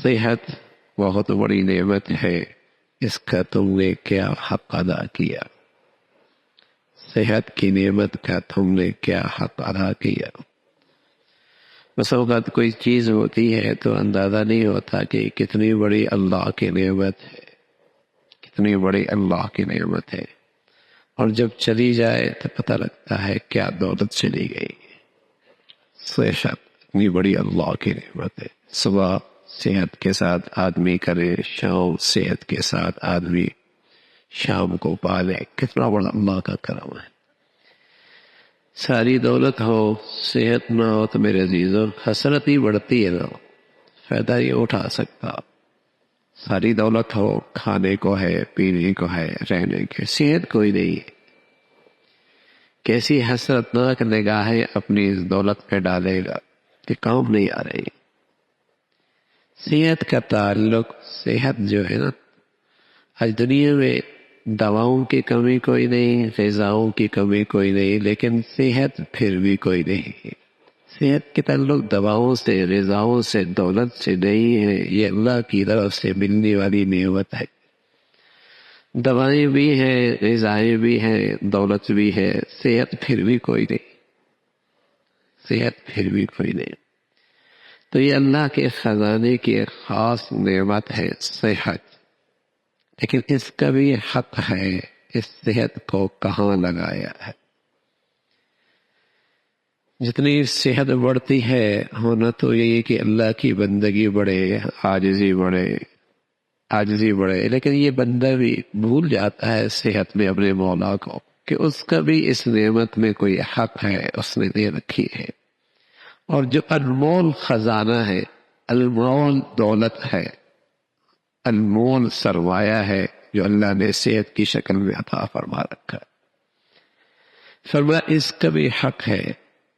صحت بہت بڑی نعمت ہے، اس کا تم نے کیا حق ادا کیا؟ صحت کی نعمت کا تم نے کیا حق ادا کیا؟ بس اوقات کوئی چیز ہوتی ہے تو اندازہ نہیں ہوتا کہ کتنی بڑی اللہ کی نعمت ہے، کتنی بڑی اللہ کی نعمت ہے، اور جب چلی جائے تو پتہ لگتا ہے کیا دولت چلی گئی۔ صحت اتنی بڑی اللہ کی نعمت ہے، صبح صحت کے ساتھ آدمی کرے، شام صحت کے ساتھ آدمی شام کو پالے، کتنا بڑا اللہ کا کرم ہے۔ ساری دولت ہو، صحت نہ ہو تو میرے عزیزوں حسرت ہی بڑھتی ہے، نا فائدہ نہیں اٹھا سکتا۔ ساری دولت ہو، کھانے کو ہے، پینے کو ہے، رہنے کے، صحت کوئی نہیں ہے، کیسی حسرتناک نگاہیں اپنی اس دولت پہ ڈالے گا کہ کام نہیں آ رہی۔ صحت کا تعلق، صحت جو ہے نا، آج دنیا میں دواؤں کی کمی کوئی نہیں، غذاؤں کی کمی کوئی نہیں، لیکن صحت پھر بھی کوئی نہیں۔ صحت کے تعلق دواؤں سے، غذاؤں سے، دولت سے نہیں ہے، یہ اللہ کی طرف سے ملنے والی نعمت ہے۔ دوائیں بھی ہیں، غذائیں بھی ہیں، دولت بھی ہے، صحت پھر بھی کوئی نہیں، صحت پھر بھی کوئی نہیں۔ تو یہ اللہ کے خزانے کی ایک خاص نعمت ہے صحت، لیکن اس کا بھی حق ہے، اس صحت کو کہاں لگایا ہے۔ جتنی صحت بڑھتی ہے، ہونا تو یہی کہ اللہ کی بندگی بڑھے، عاجزی بڑھے، لیکن یہ بندہ بھی بھول جاتا ہے صحت میں اپنے مولا کو، کہ اس کا بھی اس نعمت میں کوئی حق ہے، اس نے دے رکھی ہے۔ اور جو انمول خزانہ ہے، انمول دولت ہے، انمول سرمایہ ہے، جو اللہ نے صحت کی شکل میں عطا فرما رکھا ہے، فرمایا اس کا بھی حق ہے